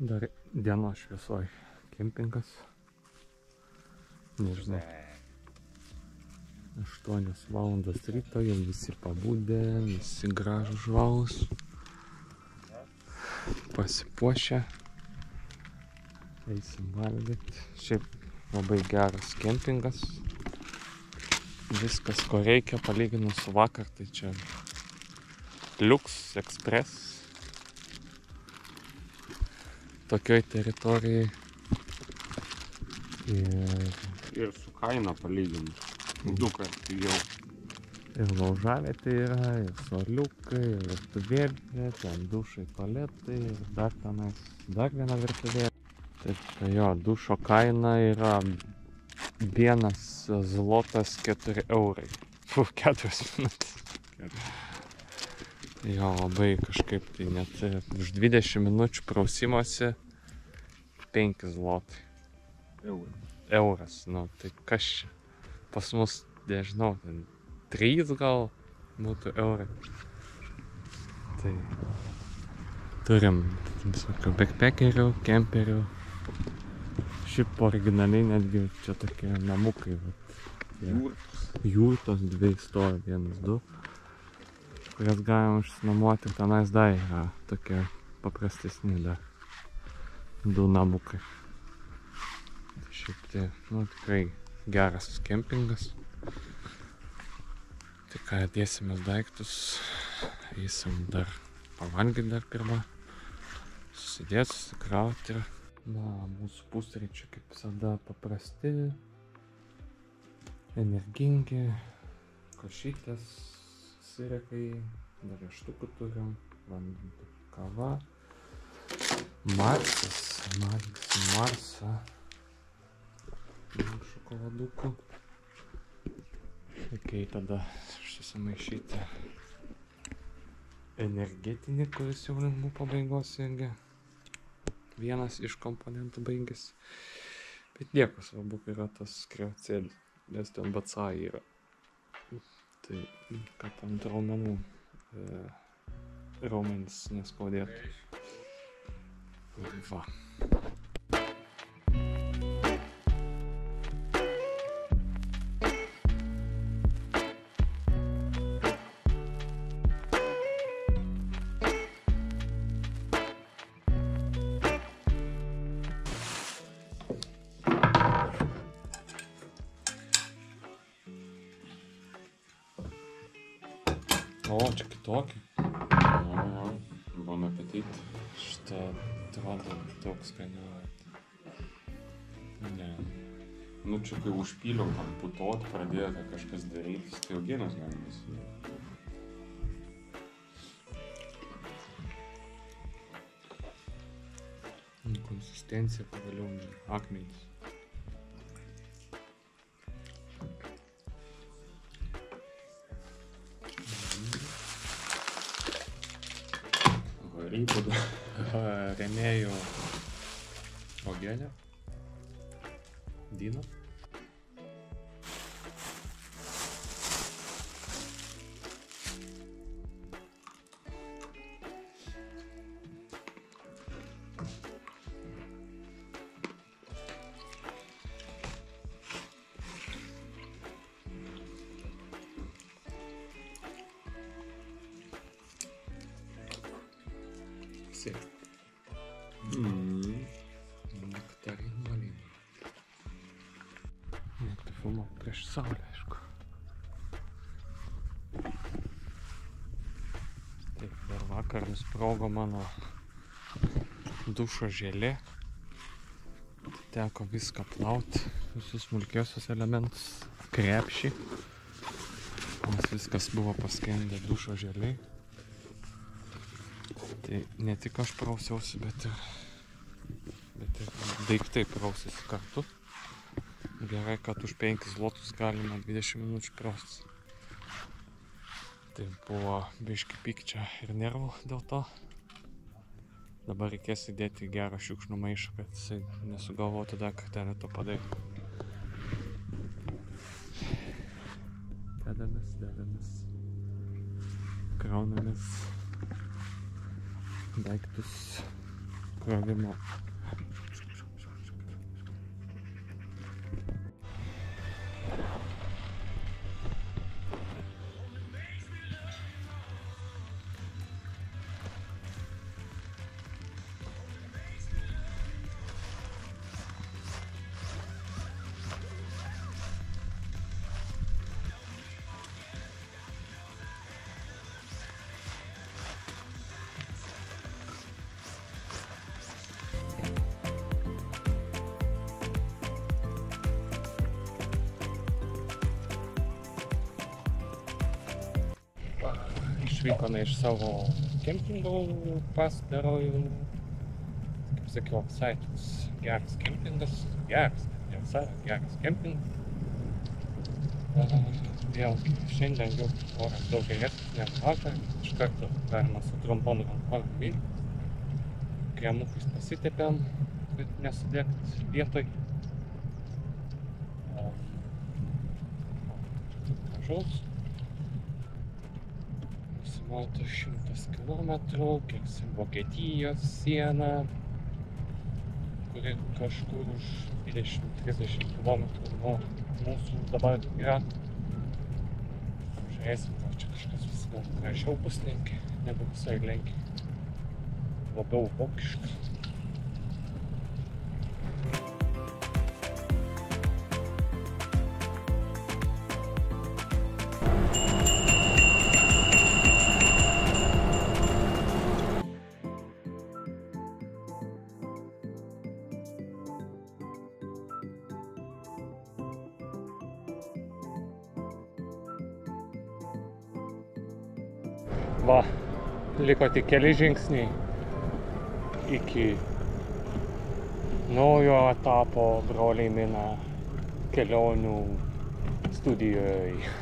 Dar dienos šviesoj kempingas. Nežinau. 8 valandas ryto, jau visi pabudę, visi gražūs žvalūs. Pasipuošę. Eisim valgyti. Šiaip labai geras kempingas. Viskas, ko reikia, palyginus su vakar, tai čia Lux Express. Tokioj teritorijai. Ir su kaina palyginus. 2 kartai jau. Ir laužavietė yra, ir suoliukai, ir virtuvėlė, ten dušai, tualetai, ir dar tenais dar viena virtuvėlė. Taip, tai jo, dušo kaina yra 1 zlotas 4 eurai. 4 minutės. Jo, labai kažkaip tai net už 20 minučių prausimosi 5 zlotai. Euras, nu tai kas čia? Pas mus, nežinau, 3 gal būtų eurai. Tai turim visokių backpackerių, kemperių. Šiaip originaliai netgi čia tokie namukai. Jurtos 2 stovi, 1, 2. Kurias galima išsinuomoti ir tenais dar yra tokie paprastesni dar 2 namukai. Šiaip tai, nu tikrai geras kempingas. Tai ką, dėsimės daiktus, eisim dar pavalgyti dar pirmą, susidėti, susikrauti. Na, mūsų pusryčiai kaip visada paprasti, energingi, košytės, sirekai, dar riešutukų turim, kava, valgysim Marsą, šokoladukų. Reikia tada susimaišyti energetinį, kuris jau lengvų pabaigos irgi. Vienas iš komponentų baigėsi. Bet nieko, svarbu yra tas kriaucėlis, nes ten BCA yra. Tai, kad ant raumenų raumenis neskaudėtų. Va. O, čia kitokį. Bon appetit. Šitą atrodo daug skaniau. Ne. Nu čia kai užpyliau, kad putot pradėjo kažkas darytis, tai augienos galima įsidėti. Konsistencija pagaliau akmenys. Rėmėjų uogienė, Dino. Sėk. Nektarinų malynų. Net filmuot prieš saulę, aišku. Taip, dar vakar nusprogo mano dušo želė. Teko viską plauti, visus smulkiosius elementus, krepšį. Nes viskas buvo paskendę dušo želėj. Tai ne tik aš prausiausi, bet ir daiktai prausėsi kartu. Gerai, kad už 5 zlotus galima 20 minučių praustis. Tai buvo biški pykčia ir nervų dėl to. Dabar reikės įdėti gerą šiukšlių maišą, kad jisai nesugalvotų dar kartelį to padaryti. Dedamės. Kraunamės daiktus krovimo. Išvykome iš savo kempingo pastarojo, kaip sakiau, visai toks geras kempingas, geras kempingas. Vėlgi, šiandien jau oras daug geresnis negu vakar, iš karto galima su trumpom rankom vykti. Kremukais pasitepėm, kad nesudėkt vietoj. Gražaus. Nusimato 100 kilometrų, kirsim Vokietijos sieną, kuri kažkur už 20-30 kilometrų nuo mūsų dabar yra. Žiūrėsim, gal čia kažkas vis gal gražiau bus negu visai Lenkija. Labiau vokiška. Va, liko tik keli žingsniai iki naujo etapo broliai Mina kelionių studijoje.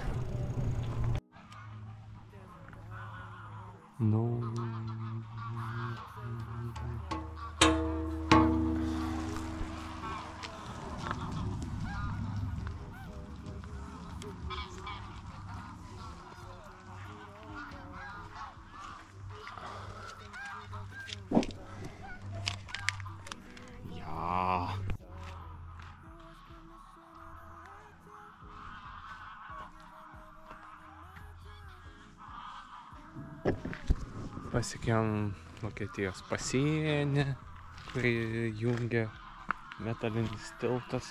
Pasiekėm Vokietijos pasienį, kurį jungia metalinis tiltas.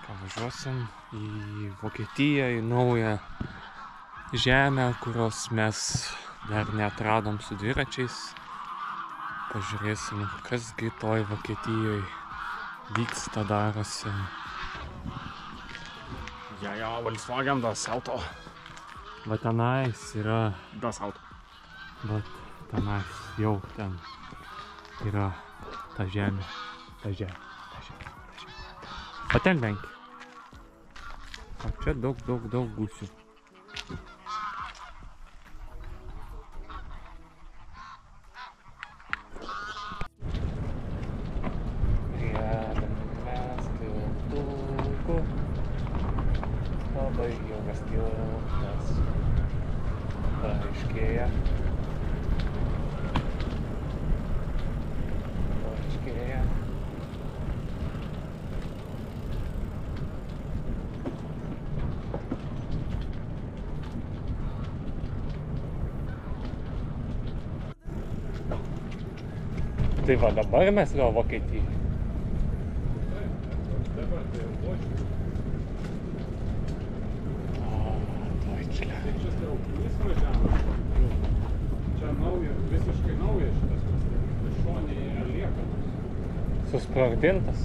Ką važiuosim į Vokietiją, į naują žemę, kurios mes dar neatradom su dviračiais. Pažiūrėsim, kasgi toj Vokietijoje vyksta, darosi. Ja, Volkswagen, das Auto. Va tenais yra, Das Auto. bet tenais jau ten yra ta žemė, O ten Lenkija. O čia daug gūsių. Mes tiltuku. Labai ilgas tiltas. Paaiškėja. Tai va, dabar mes vėl Vokietijai. Dabar tai jau Vokietijai. Deutschland. Tai čia traukinys važiavo. Čia naujas, visiškai naujas šitas pastatytas. Šonėje liekanas. Susprogdintas.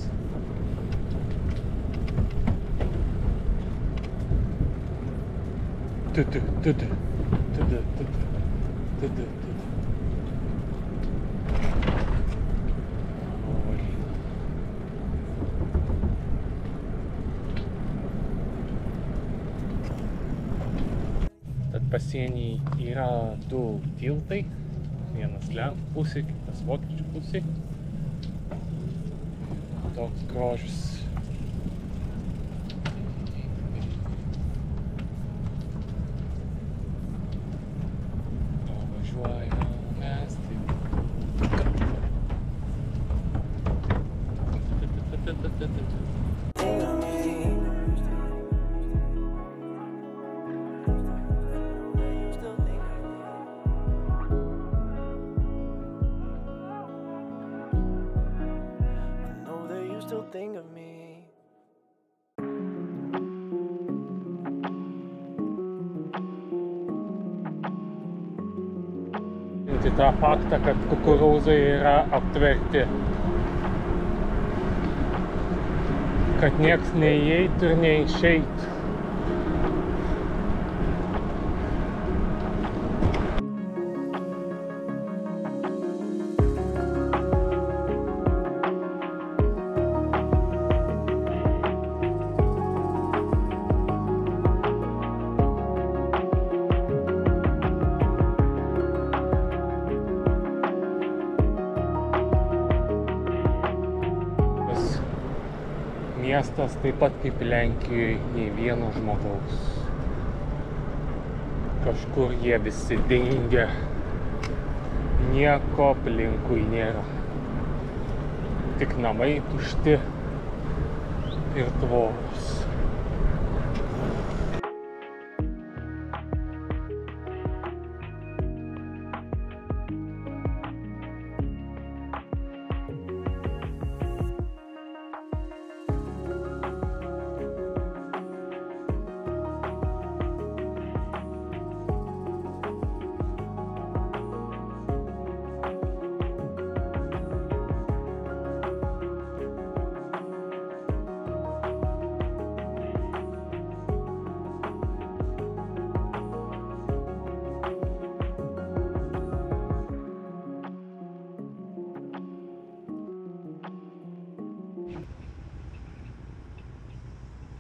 Pasieny yra du tiltai, vienas Lenkų pusė, kitas Vokiečių pusė. Toks grožis. Važiuojam mes taip. think of me. Tą faktą, kad kukurūzai yra aptverti. Kad nieks neįeitų ir neišeitų. Miestas taip pat kaip Lenkijoje, nei vieno žmogaus. Kažkur jie visi dingę. Nieko aplinkui nėra. Tik namai tušti ir tvoros.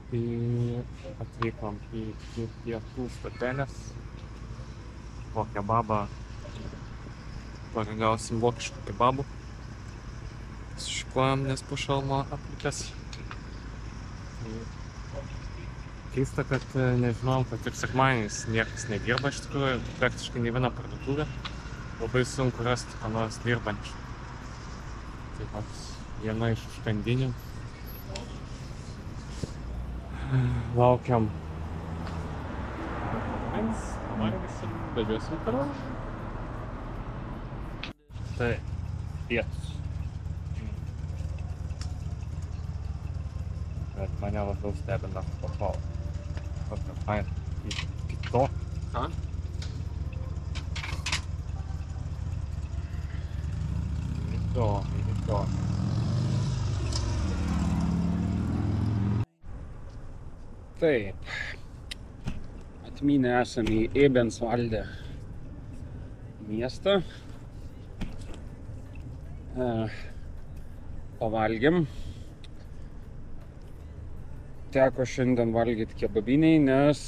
Tai atvykom į pietų stotelės. Po kebabą paragausim vokiškų kebabų. Sušikuojam, nes po šalmo aplikęs. Keista, kad nežinojom, kad ir sekmadieniais niekas nedirba iš tikrųjų. Praktiškai nei viena parduotuvė. Labai sunku rasti ką nors dirbančių. Taip pat viena iš užkandinių. Laukiam. Važiuosim toliau. Tai pietus. Bet mane labiau stebina kokia faina. Kito. Ką? Įdomu. Taip, atmynę esame į Ebensvalde miestą. Pavalgėm. Teko šiandien valgyti kebabiniai, nes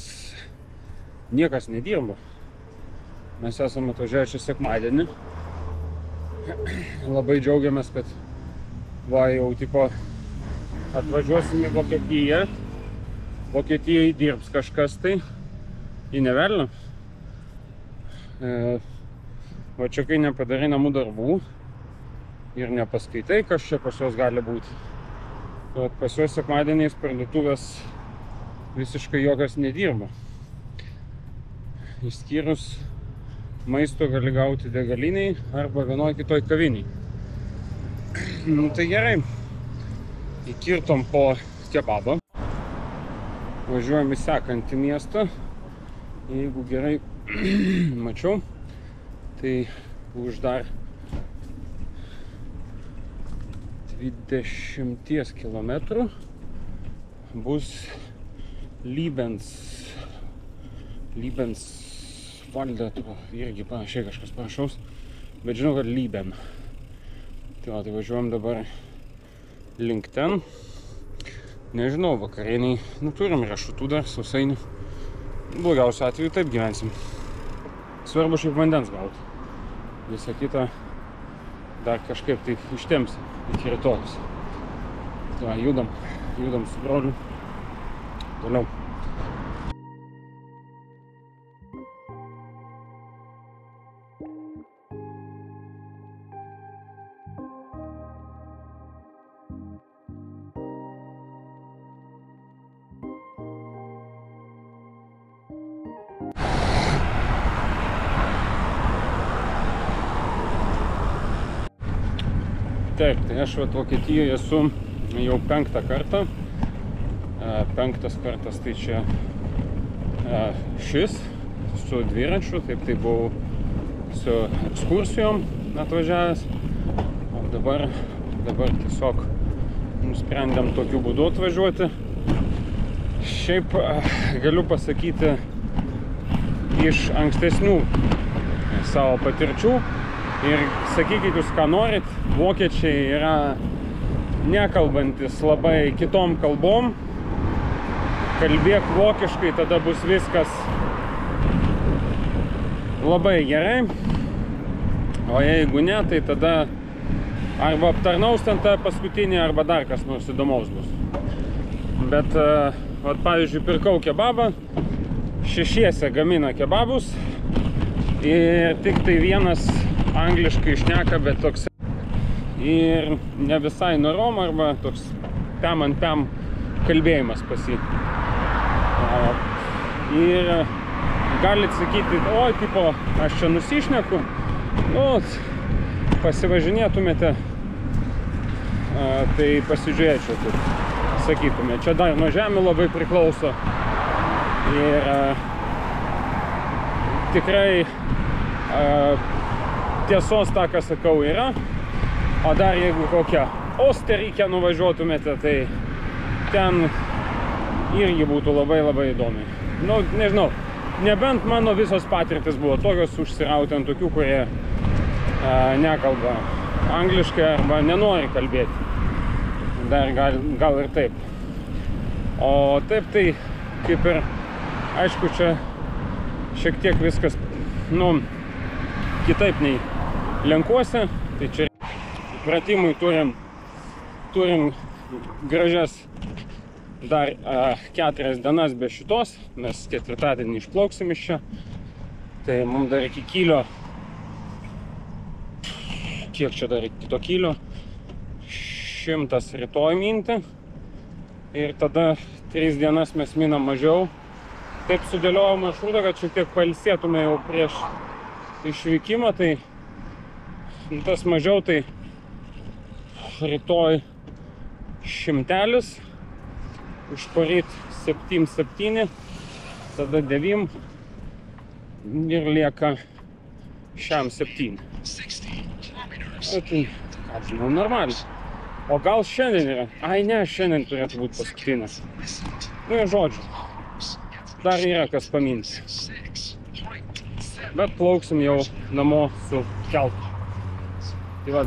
niekas nedirba. Mes esame atvažiavę šį sekmadienį. Labai džiaugiamės, kad jau tipo atvažiuosim į Vokietiją. Vokietijai dirbs kažkas tai, į nevelnio. Va čia kai nepadarai namų darbų ir nepaskaitai, kas čia pas juos gali būti. Bet pas juos sekmadieniais parduotuvės visiškai jokios nedirba. Išskyrus maisto gali gauti degaliniai arba vienoj kitoj kaviniai. Nu tai gerai, įkirtom po kebabą. Važiuojam į sekantį miestą. Jeigu gerai mačiau, tai už dar 20 kilometrų bus Liebensvalde, irgi panašiai kažkas panašaus, bet žinau, kad Lieben. Tai važiuojam dabar link ten. Nežinau, vakarieniai, turim riešutų dar, sausainių. Blogiausiu atveju taip gyvensim. Svarbu šiaip vandens gauti. Visą kitą dar kažkaip tai ištempsim iki rytojus. Tai judam su broliu. Toliau. Taip, tai aš Vokietijoje esu jau 5. kartą. 5. kartas tai čia šis su dviračiu, taip tai buvau su ekskursijom atvažiavęs. O dabar tiesiog nusprendėm tokiu būdu atvažiuoti. Šiaip galiu pasakyti iš ankstesnių savo patirčių ir sakykit jūs ką norit, vokiečiai yra nekalbantis labai kitom kalbom. Kalbėk vokiškai, tada bus viskas labai gerai. O jeigu ne, tai tada arba aptarnaus ten tą paskutinį, arba dar kas nors įdomaus bus. Bet, pavyzdžiui, pirkau kebabą, 6 gamina kebabus ir tik tai vienas angliškai šneka, bet toks ir ne visai norom, arba toks pem ant pem kalbėjimas pas jį. Ir galit sakyti, oi, tipo, aš čia nusišneku, nu, pasivažinėtumėte, tai pasižiūrėčiau, taip sakytume. Čia dar nuo žemių labai priklauso ir tikrai tiesos tą, ką sakau, yra. O dar jeigu kokią Osterikę nuvažiuotumėte, tai ten irgi būtų labai įdomi. Nu, nežinau, nebent mano visos patirtis buvo tokios užsirauti ant tokių, kurie nekalba angliškai arba nenori kalbėti. Dar gal ir taip. O taip tai kaip ir, aišku, čia šiek tiek viskas, nu, kitaip nei lenkuose. Tai čia pratimui turim gražias dar 4 dienas be šitos. Mes 4-dienį išplauksim iš čia. Tai mums dar iki Kylio. Kiek čia dar iki to Kylio? 100 rytoj minti. Ir tada 3 dienas mes minam mažiau. Taip sudėliojau maršrutą, kad šiek tiek pailsėtume jau prieš išvykimą. Tai tas mažiau, tai rytoj 100, už poryt 7, tada 9 ir lieka šiam 7. Tai, ką žinau, normaliai. O gal šiandien yra? Ai ne, šiandien turėtų būti paskutinės. Nu ir žodžiu, dar yra kas paminti. Bet plauksim jau namo su keltu. Tai va.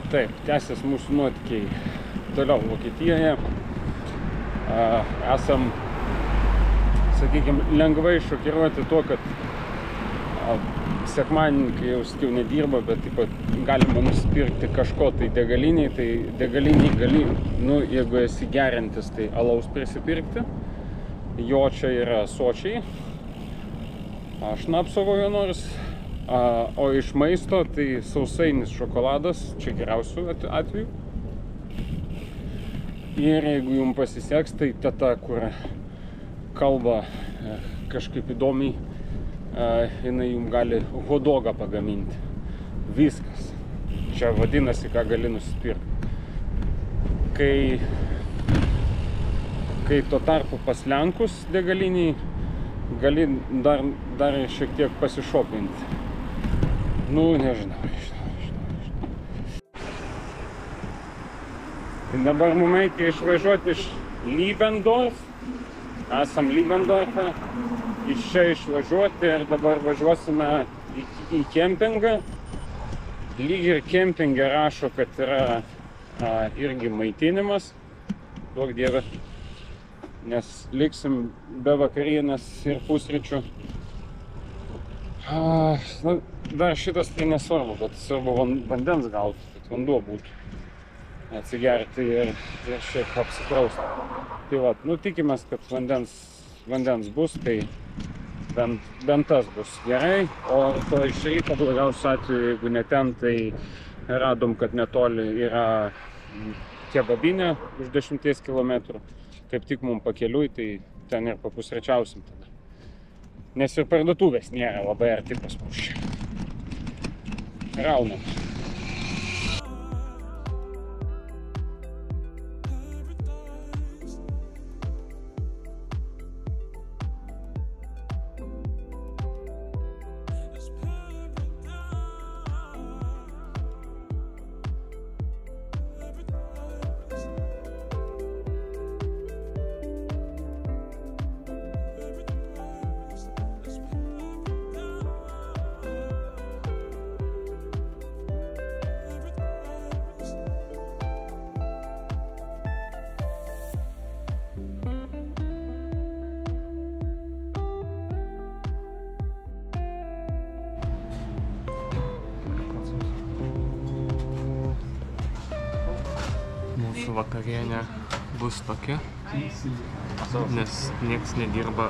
Taip, tęsiasi mūsų nuotykiai toliau Vokietijoje. Esam, sakykime, lengvai šokiruoti tuo, kad sekmadienį jau sakiau nedirba, bet taip pat galima nusipirkti kažko tai degaliniai. Tai degaliniai gali, nu, jeigu esi geriantis, tai alaus prisipirkti. Jo čia yra sočiai. Šnapso kokio nors. O iš maisto tai sausainis šokoladas, čia geriausių atveju. Ir jeigu jums pasiseks, tai teta, kur kalba kažkaip įdomiai, jinai jums gali hodogą pagaminti. Viskas. čia vadinasi, ką gali nusipirkti. Kai tuo tarpu pas Lenkus degaliniai gali dar šiek tiek pasišopinti. Nu, nežinau. Tai dabar mums reikia išvažiuoti iš Liebendorf. Esam Liebendorfe. Iš čia išvažiuoti ir dabar važiuosime į kempingą. Lyg ir kempingė rašo, kad yra irgi maitinimas. Duok Dieve. Nes liksim be vakarienės ir pusryčių. Dar šitas tai nesvarbu, bet svarbu vandens gauti, kad vanduo būtų. Atsigerti ir šiek apsiprausti. Tai va, tikimės, kad vandens bus, tai bent tas bus gerai. O to iš ryto blogiausiu atveju, jeigu ne ten, tai radom, kad netoli yra kebabinė už 10 kilometrų. Kaip tik mums pakeliui, tai ten ir papusryčiausim tada. Nes ir parduotuvės nėra labai arti pas mus čia. Raunam. Mūsų vakarienė bus tokia, nes nieks nedirba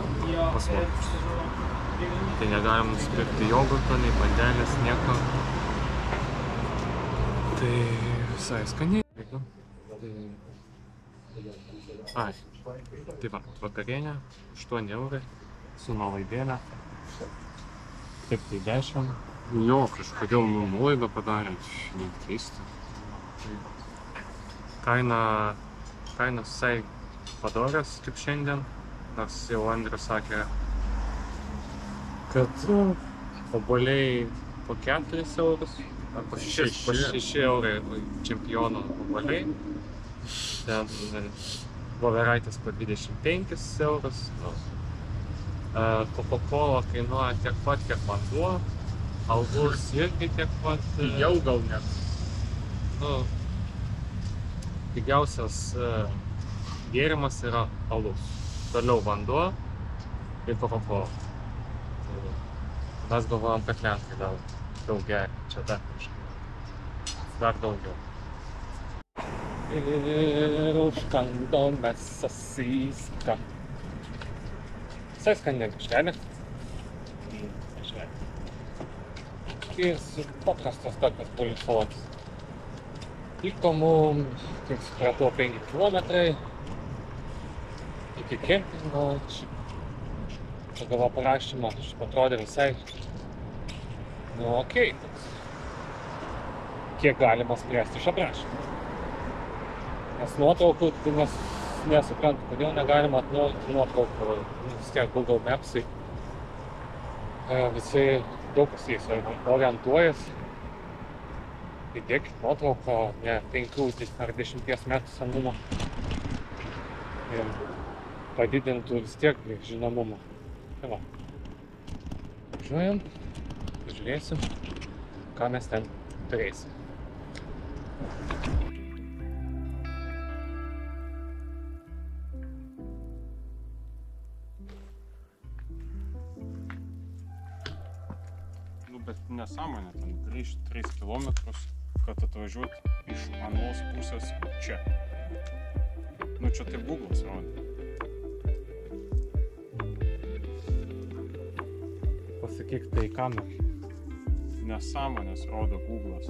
pas mus. Tai negalim nusipirkti jogurto, nei bandelės, nieko. Tai visai skaniai. Tai va, vakarienė 8 eurai su nuolaidėle. Taip tai 10. Jo, kažkodėl nuolaidą padarė, keista. Kaina visai padorios kaip šiandien, nors jau Andrius sakė, kad obuoliai po 4 eurus, arba 6 eurai čempiono obuoliai. Ten voveraitės po 25 eurus. Coca-Cola kainuoja tiek pat, kiek vanduo, alus irgi tiek pat. Jau gal net. Pigiausias gėrimas yra alus, toliau vanduo ir Coca-Cola. Mes galvojam, kad Lenkai daug geria, čia dar daugiau. Ir užkandome sasiską. Visai skani biškelė. Ir paprastas tokias polisotis. Liko mums, kaip supratau, 5 kilometrai iki kempingo. Čia gavo parašymą, atrodė visai, okei. Kiek galima spręsti iš aprašymą. Nes nuotraukų, tai nesuprantu, kodėl negalima atnaujinti nuotraukų. Vis tiek Google Mapsai visi daug kas jais orientuojasi. Įdėkit nuotrauką, ne 5 ar 10 metų senumo. Ir padidintų vis tiek žinomumą. Tai va. Važiuojam, pažiūrėsim, ką mes ten turėsim. Bet nesąmonė, ten grįžti 3 kilometrus, kad atvažiuoti iš anos pusės čia. Čia tai Google'as rodo. Pasakyk tai kamerą. Nesąmonės rodo Google'as.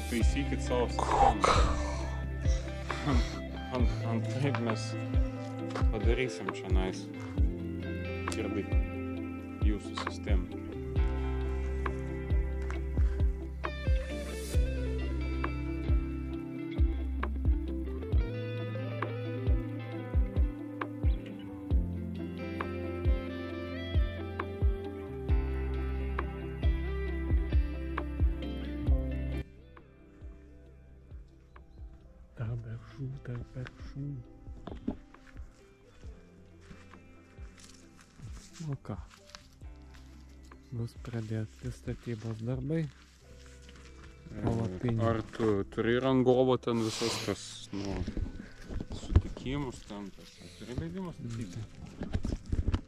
Taisykit savo sistemą. Antraip mes padarysim čionais irgi jūsų sistemą. Perpekšų. O ką? Bus pradėti statybos darbai. Palapinė. Ar tu turi rangovo ten visas tas, nu, sutikimus ten, tas, turi leidimus statyti?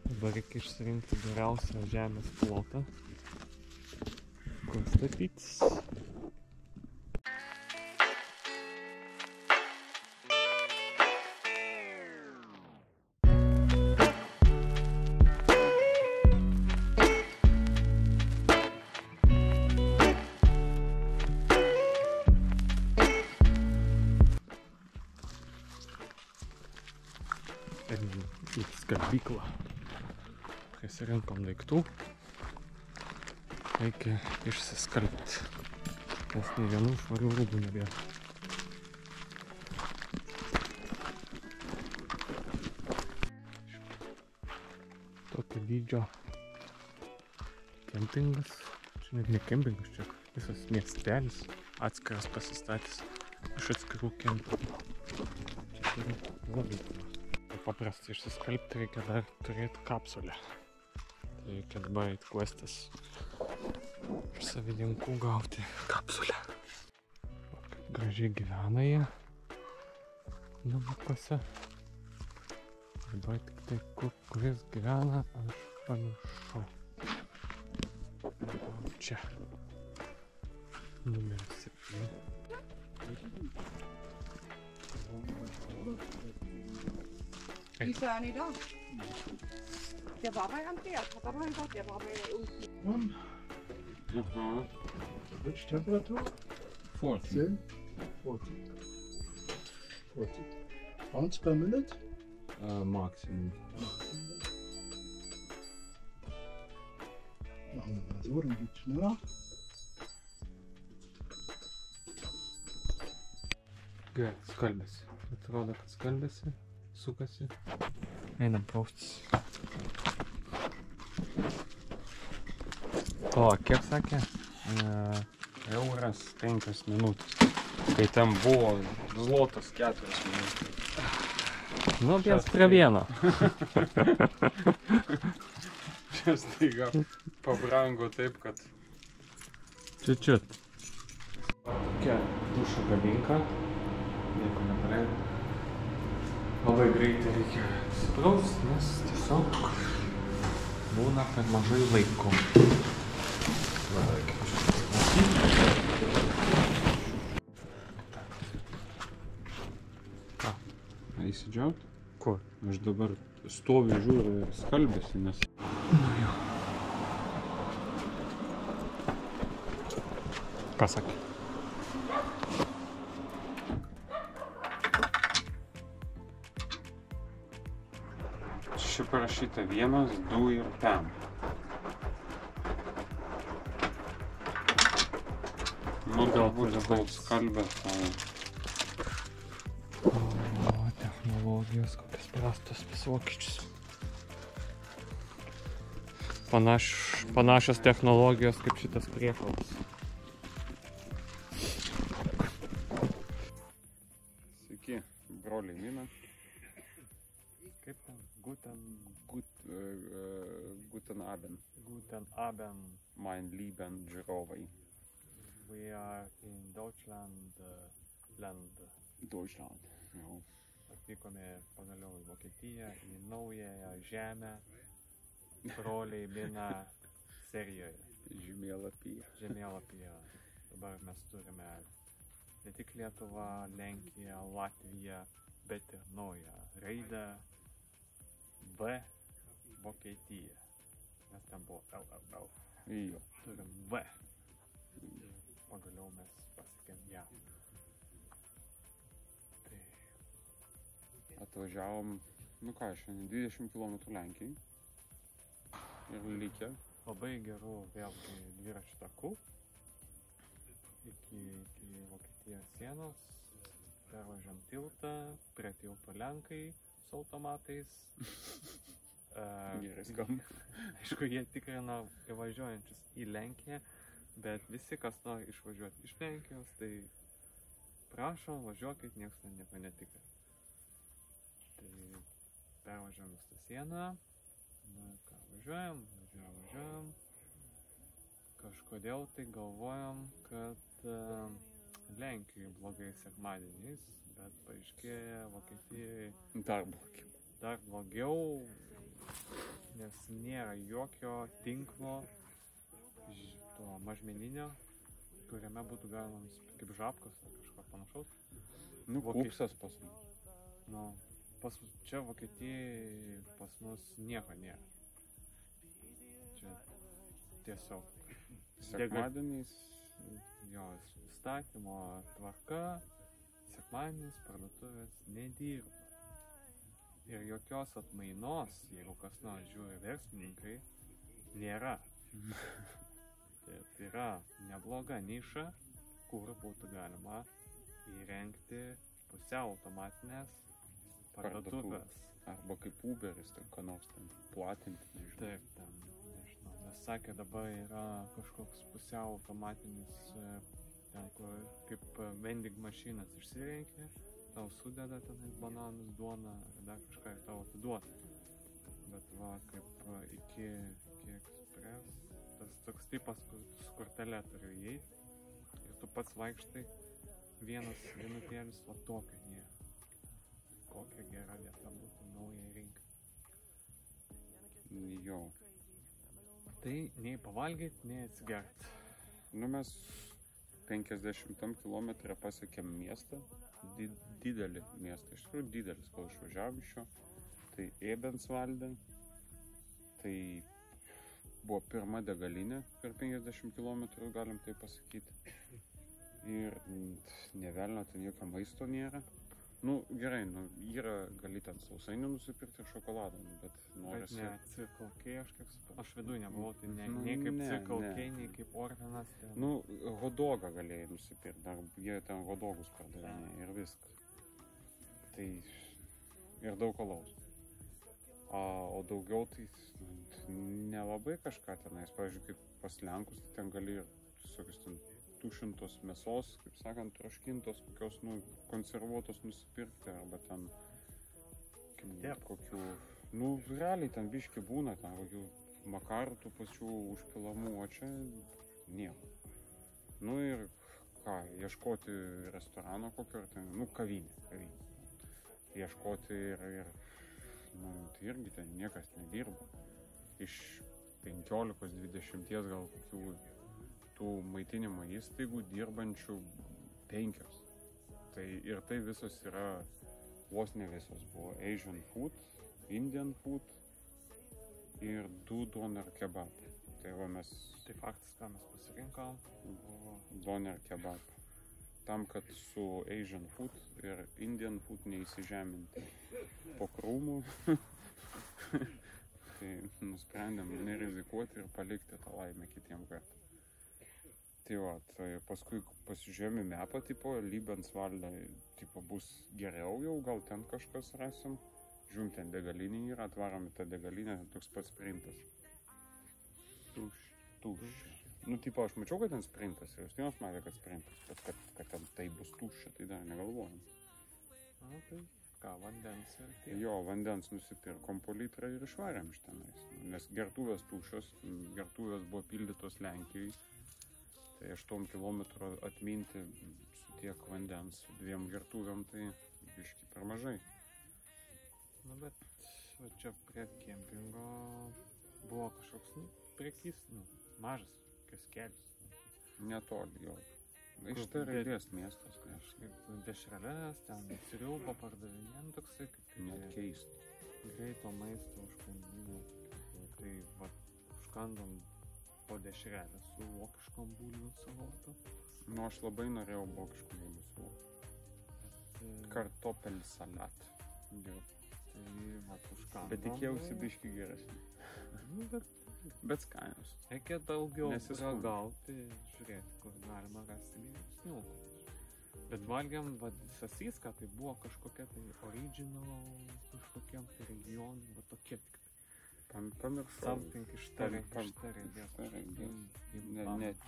Dabar reikia išsirinkti geriausią žemės plotą, kur statytis. Į skalbyklą. Prisirinkom daiktų. Reikia išsiskalbti, nes nei vienų švarių rūbų nebėra. Tokio dydžio kempingas. Čia net ne kempingas, čia visas miestelis atskiras pasistatęs iš atskirų kempingų. Čia turi labai paprastai išsiskalbti, reikia dar turėti kapsulę. Tai reikia dabar eit questas iš savininkų gauti kapsulę. O kaip gražiai gyvena jie namukuose. Dabar tik tai kuris gyvena, aš pamiršau. Čia. Numeris 7. Wie er han idag? Det var bara en del. Fattar du inte att det var bara Jaha. Which temperature? 40. Same? 40. 40. Pounds per minute? Максимум. Machen wir mal so, dann geht's schneller. Gerai, skalbėsi. Atrodo, kad skalbėsi, sukasi. Einam praustis. O, kiek sakė? Euras 5 minutės. Kai ten buvo zlotas 4 minutės. Nu, viens prie vieno. Čia staiga pabrango taip, kad... Čiut. Tokia dušo kabinka. Nieko nepaleidau. Labai greitai reikia apsipraust, nes tiesiog būna per mažai laiko. Va, reikia Ką? Eisi džiauti? Kur? Aš dabar stoviu, žiūriu ir skalbėsi, nes... Nu jo. Ką sakė? Čia parašyta 1, 2 ir ten. Nu, galbūt kol skalbės, O, technologijos, kokias prastos pas vokiečius. Panašios technologijos kaip šitas priekalas. Sveiki, broliai Mina. Kaip ten? Guten Abend. Guten Abend. Mein lieben Žiūrovai. We are in Deutschland land. Deutschland. Jau. Atvykome pagaliau į Vokietiją, į naująją žemę. Broliai Mina serijoje. Žemėlapyje. Dabar mes turime ne tik Lietuvą, Lenkiją, Latviją, bet ir naują raidę V Vokietija. Nes ten buvo L. Jo. Turim V. Pagaliau mes pasiekėm ją. Tai Atvažiavom, nu ką, šiandien 20 km Lenkijai. Ir likę. labai gerų vėlgi dviračių takų iki Vokietijos sienos. Pervažiam tiltą, prie tilto Lenkai su automatais. Gerai skamba. Aišku, jie tikrina įvažiuojančius į Lenkiją, bet visi, kas nori išvažiuoti iš Lenkijos, tai prašom, važiuokit, nieks ten nieko netikra. Tai pervažiavam visą sieną, na ką, važiuojam. Kažkodėl tai galvojam, kad Lenkijoje blogai sekmadieniais, bet paaiškėja Vokietijoje dar blogiau, nes nėra jokio tinklo to mažmeninio, kuriame būtų galima nusipirkti kaip žabkas ar kažko panašaus. Nu, kupsas pas mus. Nu, čia Vokietijoje pas mus nieko nėra. Čia tiesiog Sekmadieniais. jos įstatymo tvarka, sekmadienis parduotuvės nedirba. Ir jokios atmainos, jeigu kas nors žiūri verslininkai, nėra. Tai yra nebloga niša, kur būtų galima įrengti pusiau automatinės parduotuvės. Arba kaip Uberis, tai ką nors ten platinti, nežinau. Taip, ten, nežinau, nes sakė, dabar yra kažkoks pusiau automatinis, ten, kur kaip vending mašinas išsirenkia, tau sudeda tenais bananus, duoną, dar kažką ir tau atiduoda. Bet va, kaip iki Express, tas toks tipas, kur tu su kortelė turi įeiti ir tu pats vaikštai vienutėlis, va tokio nėra. Kokia gera vieta būtų naujai rinkai. Jo. Tai nei pavalgyti, nei atsigerti. Nu, mes 50 kilometrą pasiekėm miestą, didelį miestą, iš tikrųjų didelis, kol išvažiavom iš jo. Tai Ebensvalde, tai buvo pirma degalinė per 50 kilometrų, galim tai pasakyti. Ir ne velnio, ten jokio maisto nėra. Nu, gerai, yra, gali ten sausainių nusipirkti ir šokoladą, bet norisi... Bet ne, cirkalkiai, aš kiek supratau. Aš viduje nebuvau, tai nei kaip cirkalkiai, nei kaip organas. Tai... Nu, hodogą galėjai nusipirkti, dar jie ten hodogus pardavinėja ir viskas. Tai ir daug alaus. O daugiau tai nelabai kažką tenais, pavyzdžiui, kaip pas Lenkus, tai ten gali ir visokius ten tušintos mėsos, kaip sakant, troškintos, kokios, konservuotos nusipirkti, arba ten kokių, realiai ten biški būna, ten kokių makarų tų pačių užpilamų, o čia nieko. Ir ką, ieškoti restorano kokio, ar ten, kavinė. Ieškoti ir tai irgi ten niekas nedirba. Iš 15-20 gal kokių tų maitinimo įstaigų dirbančių 5. Ir tai visos yra, vos ne visos buvo Asian food, Indian food ir 2 doner kebab. Tai va mes... Tai faktas, ką mes pasirinkom, buvo doner kebab. Tam, kad su Asian food ir Indian food neįsižeminti po krūmų, tai nusprendėm nerizikuoti ir palikti tą laimę kitiem kartą. Tai va, paskui pasižiūrėjom į mapą, Lebensvalde, bus geriau jau, gal ten kažkas rasim. Žiūrim, ten degalinė yra, atvarom į tą degalinę, toks pats sprintas. Tuščia. Aš mačiau, kad ten sprintas, ir Justinas matė, kad sprintas, bet kad ten tai bus tuščia, tai dar negalvojam. Tai ką, vandens ir tiek. Jo, vandens nusipirkom po litrą ir išvarėm iš tenais. Nes gertuvės tuščios, gertuvės buvo pildytos Lenkijai. Tai 8 km atminti su tiek vandens, su 2 gertuvėm, tai biški per mažai. Bet va čia prie kempingo buvo kažkoks, priekys, mažas kioskelis. Netoli jo. Iš tai raidės miestas kažkaip. Dešreles, ten sriubą pardavinėm, toksai kaip... Net keista. Greito maisto užkandinė. Tai va, užkandom po dešrelę su vokiškom bulvių salotu. Aš labai norėjau vokiškų bulvių salotų. Kartopelsalat. Jo. Tai va, užkandom. Bet tikėjausi biški geresnį. Bet skanios. Reikia daugiau ragauti, žiūrėti, kur galima rasti geresnių. Bet valgiam, sasiską, tai buvo kažkokia tai original, kažkokiam tai regionui, va tokie tik. Pamiršau. Something iš tarė.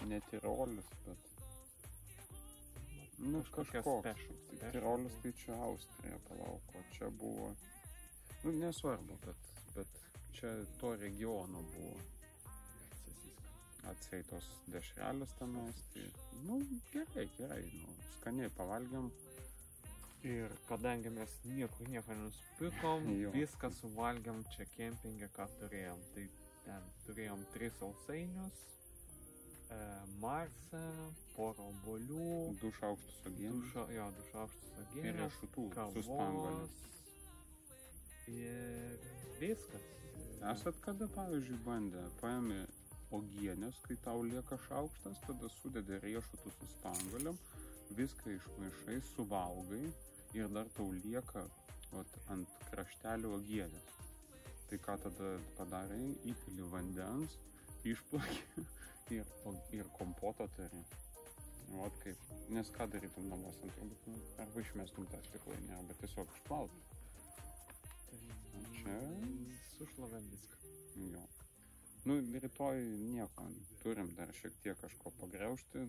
Ne Tirolis, bet... Nu, kažkokia kažkoks. special. Tirolis tai čia Austrija, palauk, o čia buvo... Nu, nesvarbu, bet čia to regiono buvo. Atseitos dešrelės tenais, tai, nu, gerai, nu, skaniai pavalgiam. Ir kadangi mes nieko nenusipirkom, Jo. viską suvalgiam čia kempinge, ką turėjom. Tai ten turėjom 3 sausainius, marsą, porą obuolių, 2 šaukštus uogienės 2 šaukštus ir uogienės, riešutų su spanguolėm. kavos ir viskas. Esat kada, pavyzdžiui, bandę, paėmė uogienės, kai tau lieka šaukštas, tada sudedi riešutų su spanguolėm, viską išmaišai, suvalgai ir dar tau lieka ant kraštelio uogienės. Tai ką tada padarai, įpili vandens, išplaki ir kompoto turi. Vat kaip, nes ką darytum namuose, turbūt, arba išmestum tą stiklainį, arba tiesiog išplautum. Čia, Sušlavėm viską. jo. Nu, rytoj nieko, turim dar šiek tiek kažko pagriaužti,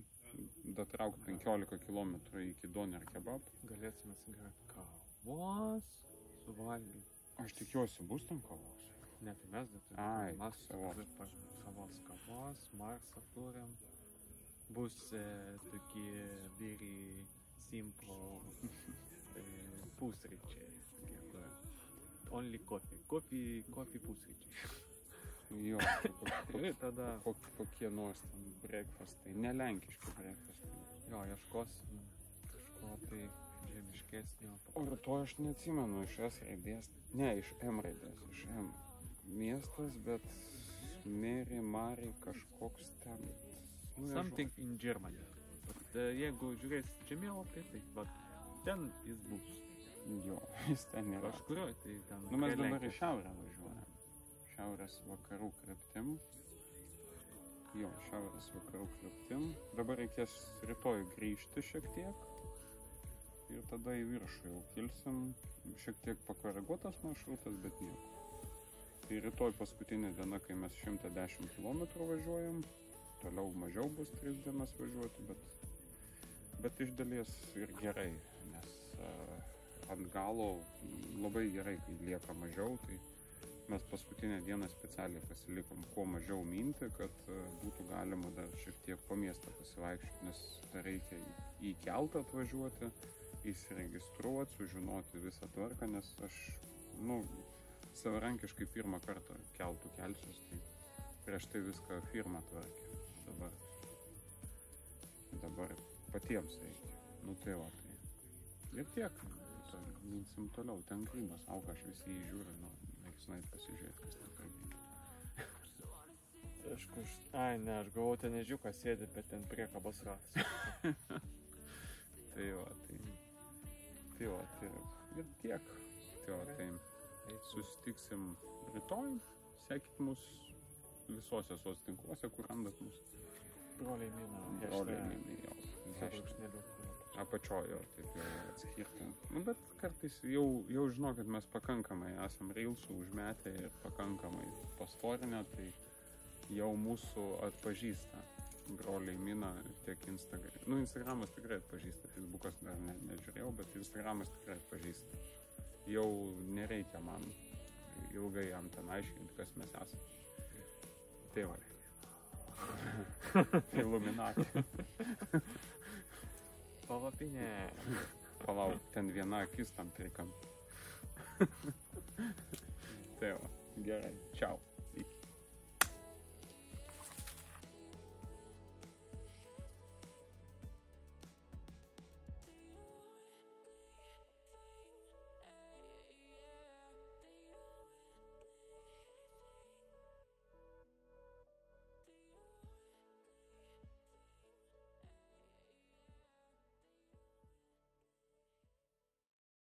datraukti 15 km iki Doner Kebab. Galėsime sugerti kavos, suvalgyti. Aš tikiuosi, bus ten kavos. Ne, tai mes dar Ai, turim. savos. Savos kavos, marsą turim. Bus tokie very simple pusryčiai. Only coffee pusryčiai. Jo, Ir tada kokie nors ten breakfastai, nelenkiški breakfastai. jo, ieškosim kažko tai žemiškesnio. O rytoj aš neatsimenu iš S raidės, ne, iš M raidės, iš M. Miestas, bet Mari kažkoks ten. Nu, Something in Germany. Bet jeigu žiūrėsit žemėlapį, tai vat, ten jis bus. Jo, jis ten yra. Kažkurio, tai ten. Nu, mes prie dabar į Lenkijos. šiaurę važiuojam. Šiaurės vakarų kryptim. Jo, šiaurės vakarų kryptim. Dabar reikės rytoj grįžti šiek tiek. Ir tada į viršų jau kilsim. Šiek tiek pakoreguotas maršrutas, bet nieko. Tai rytoj paskutinė diena, kai mes 110 km važiuojam. Toliau mažiau bus 3 dienas važiuoti, bet iš dalies ir gerai, nes ant galo labai gerai, kai lieka mažiau, tai mes paskutinę dieną specialiai pasilikom kuo mažiau minti, kad būtų galima dar šiek tiek po miestą pasivaikščioti, nes reikia į keltą atvažiuoti, įsiregistruoti, sužinoti visą tvarką, nes aš, savarankiškai pirmą kartą keltų kelsius, tai prieš tai viską firma tvarkė. Dabar patiems reikia. Tai va, tai. Ir tiek. Minsim toliau. Ten grybas auga, aš visi jį žiūriu, reiks nueit pasižiūrėti, kas ten kalbėjo. Aš galvoju, ten ežiukas sėdi, bet ten priekabos ratas. Tai va, ir tiek. Tai va, tai susitiksim rytoj, sekit mus visose sos tinkluose, kur randat mus. Broliai Mina. Broliai Mina, jo. Apačiojo, taip jau atskirti. Bet kartais jau žinokit, mes pakankamai esam reilsų užmetę ir pakankamai pastorinę, tai jau mūsų atpažįsta Broliai Mina tiek Instagram. Instagramas tikrai atpažįsta, Facebookas dar nežiūrėjau, bet Instagramas tikrai atpažįsta. Jau nereikia man ilgai jam ten aiškinti, kas mes esame. Tai va. Illuminati. Palapinė. Palauk, ten viena akis tam trikam. Tai va, gerai. Čiau.